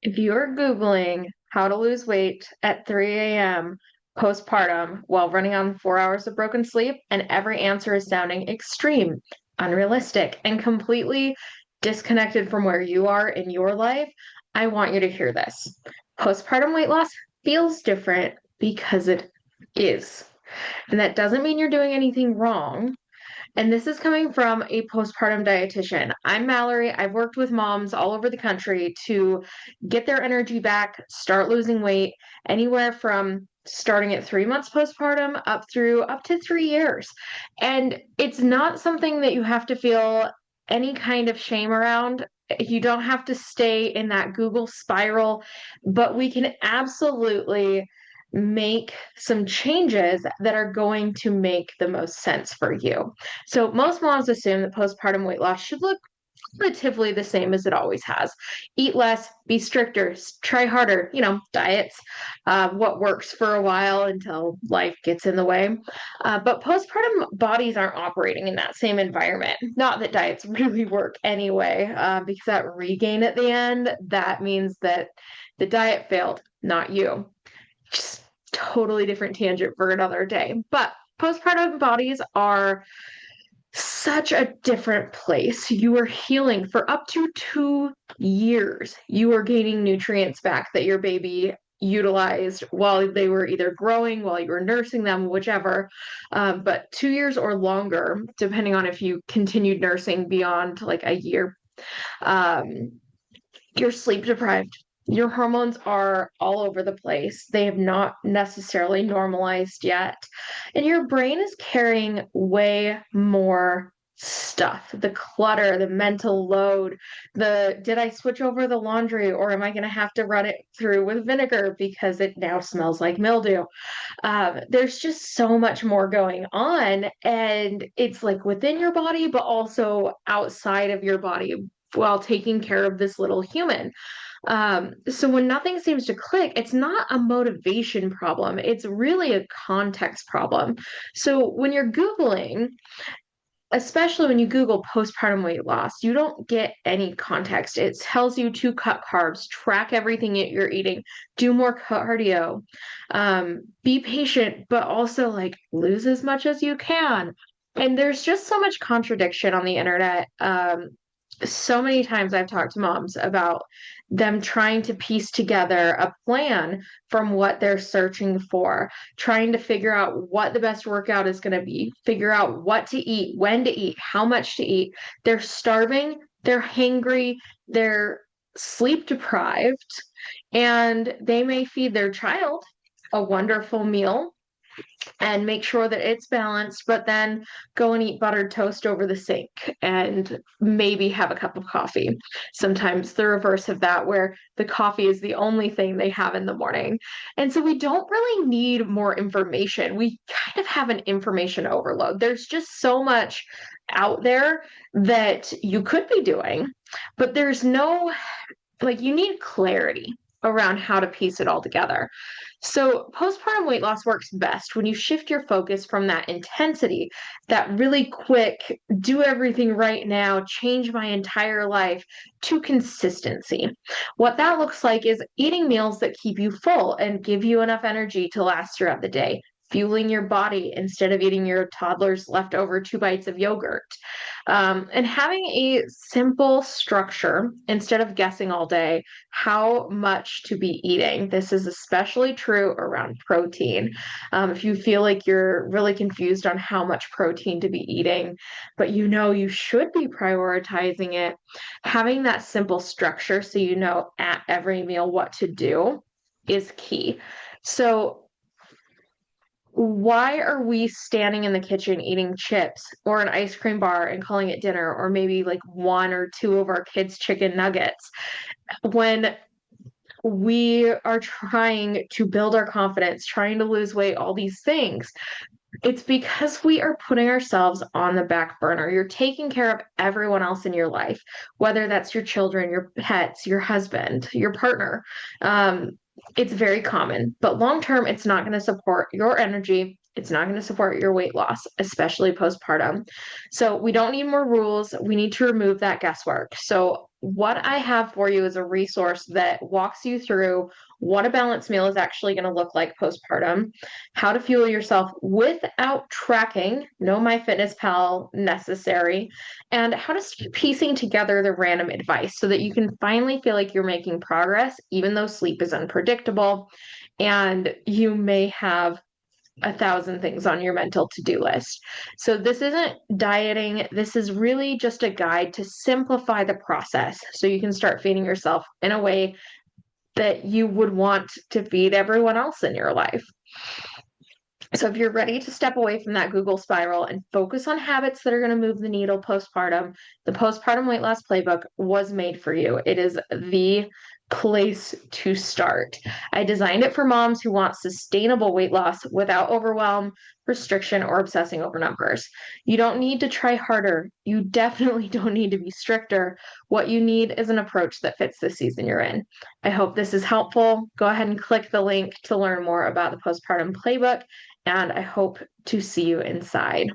If you're Googling how to lose weight at 3 a.m. postpartum while running on 4 hours of broken sleep, and every answer is sounding extreme, unrealistic, and completely disconnected from where you are in your life, I want you to hear this. Postpartum weight loss feels different because it is. And that doesn't mean you're doing anything wrong. And this is coming from a postpartum dietitian. I'm Mallory. I've worked with moms all over the country to get their energy back, start losing weight, anywhere from starting at 3 months postpartum up to 3 years. And it's not something that you have to feel any kind of shame around. You don't have to stay in that Google spiral, but we can absolutely make some changes that are going to make the most sense for you. So most moms assume that postpartum weight loss should look relatively the same as it always has. Eat less, be stricter, try harder, diets, what works for a while until life gets in the way. But postpartum bodies aren't operating in that same environment. Not that diets really work anyway, because that regain at the end, that means that the diet failed, not you. Just totally different tangent for another day. But postpartum bodies are such a different place. You are healing for up to 2 years. You are gaining nutrients back that your baby utilized while they were either growing, while you were nursing them, whichever. But 2 years or longer, depending on if you continued nursing beyond like a year. Um, you're sleep deprived. Your hormones are all over the place. They have not necessarily normalized yet. And your brain is carrying way more stuff, the clutter, the mental load, the did I switch over the laundry or am I going to have to run it through with vinegar because it now smells like mildew? There's just so much more going on. And it's like within your body, but also outside of your body while taking care of this little human. So when nothing seems to click, it's not a motivation problem. It's really a context problem. So when you're Googling, especially when you Google postpartum weight loss, you don't get any context. It tells you to cut carbs, track everything that you're eating, do more cardio, be patient, but also like lose as much as you can. And there's just so much contradiction on the internet. So many times I've talked to moms about them trying to piece together a plan from what they're searching for, trying to figure out what the best workout is going to be, figure out what to eat, when to eat, how much to eat. They're starving, they're hangry, they're sleep deprived, and they may feed their child a wonderful meal and make sure that it's balanced, but then go and eat buttered toast over the sink and maybe have a cup of coffee. Sometimes the reverse of that, where the coffee is the only thing they have in the morning. And so we don't really need more information. We kind of have an information overload. There's just so much out there that you could be doing, but there's no, like, you need clarity around how to piece it all together. So, postpartum weight loss works best when you shift your focus from that intensity, that really quick, do everything right now, change my entire life, to consistency. What that looks like is eating meals that keep you full and give you enough energy to last throughout the day. Fueling your body instead of eating your toddler's leftover 2 bites of yogurt. And having a simple structure instead of guessing all day how much to be eating. This is especially true around protein. If you feel like you're really confused on how much protein to be eating, but you know you should be prioritizing it, having that simple structure so you know at every meal what to do is key. So, why are we standing in the kitchen eating chips or an ice cream bar and calling it dinner, or maybe like one or two of our kids' chicken nuggets when we are trying to build our confidence, trying to lose weight, all these things? It's because we are putting ourselves on the back burner. You're taking care of everyone else in your life, whether that's your children, your pets, your husband, your partner. Um, it's very common, but long term, it's not going to support your energy. It's not going to support your weight loss, especially postpartum. So we don't need more rules. We need to remove that guesswork. So what I have for you is a resource that walks you through what a balanced meal is actually going to look like postpartum, how to fuel yourself without tracking, no MyFitnessPal necessary, and how to start piecing together the random advice so that you can finally feel like you're making progress, even though sleep is unpredictable and you may have 1,000 things on your mental to-do list. So this isn't dieting. This is really just a guide to simplify the process so you can start feeding yourself in a way that you would want to feed everyone else in your life. So if you're ready to step away from that Google spiral and focus on habits that are going to move the needle postpartum, the Postpartum Weight Loss Playbook was made for you. It is the place to start. I designed it for moms who want sustainable weight loss without overwhelm, restriction, or obsessing over numbers. You don't need to try harder. You definitely don't need to be stricter. What you need is an approach that fits the season you're in. I hope this is helpful. Go ahead and click the link to learn more about the Postpartum Playbook, and I hope to see you inside.